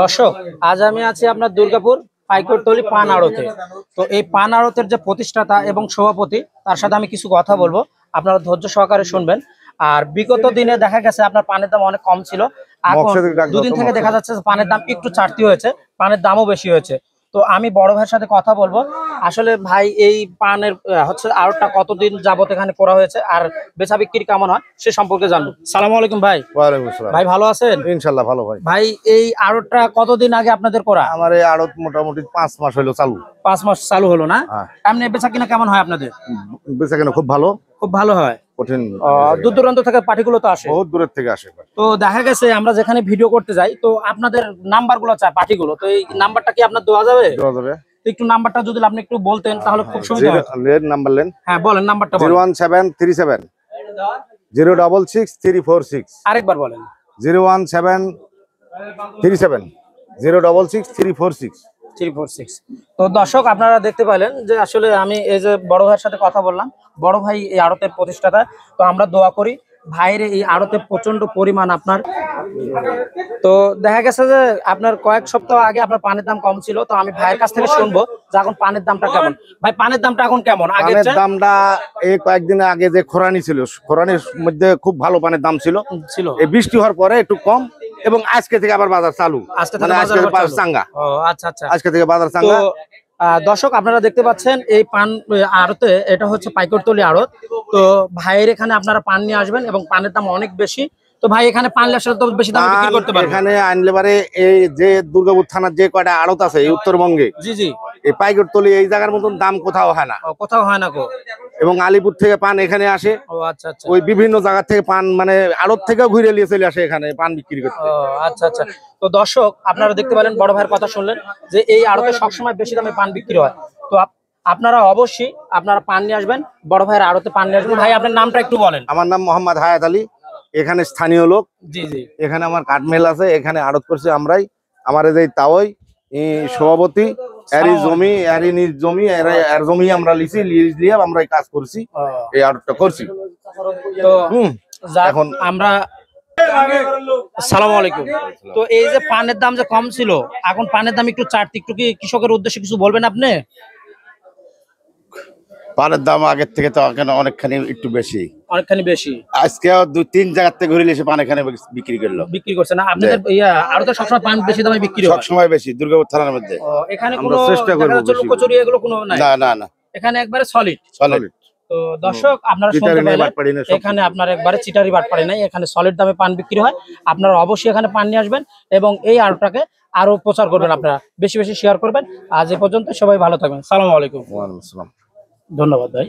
দর্শক, আজ আমি আছি আপনার দুর্গাপুর পাইকরতলি পান আড়তে। তো এই পান আড়তের যে প্রতিষ্ঠাতা এবং সভাপতি, তার সাথে আমি কিছু কথা বলবো, আপনারা ধৈর্য সহকারে শুনবেন। আর বিগত দিনে দেখা গেছে আপনার পানের দাম অনেক কম ছিল, এখন দুদিন থেকে দেখা যাচ্ছে পানের দাম একটু চারটি হয়েছে, পানের দামও বেশি হয়েছে। তো আমি বড় ভাইয়ের সাথে কথা বলবো। আসলে ভাই, এই পানের হচ্ছে আড়তটা কতদিন যাবত এখানে করা হয়েছে আর বেচা বিক্রি কেমন হয় সে সম্পর্কে জানবো। সালামু আলাইকুম ভাই। ওয়ালাইকুম আসসালাম। ভাই ভালো আছেন? ইনশাআল্লাহ ভালো ভাই। ভাই, এই আড়তটা কতদিন আগে আপনাদের করা? আমার এই আড়ত মোটামুটি 5 মাস হলো চালু। 5 মাস চালু হলো না? হ্যাঁ। এমনি বেচা কিনা কেমন হয় আপনাদের? বেচা কেন খুব ভালো। খুব ভালো হয়। কঠিন দূর দূরান্ত থেকে পার্টিগুলো তো আসে, বহুত দূরের থেকে আসে। তো দেখা গেছে আমরা যেখানে ভিডিও করতে যাই, তো আপনাদের নাম্বারগুলো চাই পার্টিগুলো, তো এই নাম্বারটা কি আপনার দেওয়া যাবে? দেওয়া যাবে। একটু নাম্বারটা যদি আপনি একটু বলতেন তাহলে খুব সুবিধা হয়। Lane number lane. হ্যাঁ বলেন, নাম্বারটা বলেন। 01737 066 আরেকবার বলেন। 01737 066 346। তো দর্শক, আপনারা দেখতে পাইলেন যে আসলে আমি এই যে বড় ভাইয়ের সাথে কথা বললাম, বড় ভাই এই আড়তের প্রতিষ্ঠাতা। তো আমরা দোয়া করি ভাইয়ের এই আড়তে প্রচন্ড পরিমাণ আপনার, তো দেখা গেছে যে আপনার কয়েক সপ্তাহ আগে আপনার পানের দাম কম ছিল, তো আমি ভাইয়ের কাছ থেকে শুনবো যে এখন পানের দামটা কেমন। ভাই, পানের দামটা এখন কেমন? আগের দামটা এই কয়েকদিন আগে যে খরানি ছিল, খরানির মধ্যে খুব ভালো পানের দাম ছিল। এই বৃষ্টি হওয়ার পরে একটু কম, এবং আজকে থেকে আবার বাজার চালু। মানে আজকে বাজার চাঙ্গা। ও আচ্ছা আচ্ছা, আজকে থেকে বাজার চাঙ্গা। দর্শক, আপনারা দেখতে পাচ্ছেন এই পান আড়তে, এটা হচ্ছে পাইকরতলি আড়ত। তো ভাইয়ের এখানে আপনারা পান নিয়ে আসবেন এবং পানের দাম অনেক বেশি। তো ভাই, এখানে পান আসলে তো বেশি দামে বিক্রি করতে পারবেন। এখানে আনলে পারে এই যে দুর্গাপুর থানার যে কয়টা আড়ত আছে এই উত্তরবঙ্গে, জি জি, এই পাইকরতলি এই জায়গার মতন দাম কোথাও হয় না। কোথাও হয় না গো। এবং আলিপুর থেকে পান এখানে আসে। ও আচ্ছা আচ্ছা, ওই বিভিন্ন জায়গা থেকে পান, মানে আড়ত থেকেও ঘুরে নিয়ে চলে আসে এখানে পান বিক্রি করতে। ও আচ্ছা আচ্ছা। তো দর্শক, আপনারা দেখতে পেলেন বড় ভাইয়ের কথা শুনলেন যে এই আড়তে সবসময় বেশি দামে পান বিক্রি হয়। তো আপনারা অবশ্যই আপনারা পান নিয়ে আসবেন, বড় ভাইয়ের আড়তে পান নিয়ে আসবেন। ভাই, আপনার নামটা একটু বলেন। আমার নাম মোহাম্মদ হায়াত আলী, এখানে স্থানীয় লোক। জি জি, এখানে আমার কাঠমেল আছে, এখানে আড়ত করছি আমরাই। আমার এই তাওই সভাপতি, এরই জমি, এরই নিজ জমি, এর জমি আমরা লিছি, লিজ দিয়ে আমরা এই কাজ করছি, এই আড়তটা করছি। তো এখন আমরা আসসালামু আলাইকুম। তো এই যে পানের দাম যে কম ছিল, এখন পানের দাম একটু চারটি, একটু কি কৃষকের উদ্দেশ্যে কিছু বলবেন আপনি? পানের দাম আগের থেকে তো অনেকখানি একটু বেশি, অনেকখানি বেশি। আজকে 2-3 জায়গা থেকে ঘুরে এসে পান এখানে বিক্রি করলো। বিক্রি করছে না আপনাদের? আরো তো সবসময় পান বেশি দামে বিক্রি হয়। সবসময় বেশি দুর্গাপুর থানার মধ্যে। এখানে কোনো লুকোচুরি এগুলো কোনো নাই? না না না, এখানে একবারে সলিড। তো দর্শক, আপনারা শুনতে পেলেন, এখানে আপনার একবারে চিটারি বাটপাড়ি নাই, এখানে সলিড দামে পান বিক্রি হয়। আপনারা অবশ্যই এখানে পান নিয়ে আসবেন এবং এই আড়তটাকে আরো প্রচার করবেন, আপনারা বেশি বেশি শেয়ার করবেন। আজ এ পর্যন্ত, সবাই ভালো থাকবেন। সালামু আলাইকুম। ওয়া আলাইকুম আসসালাম। ধন্যবাদ ভাই।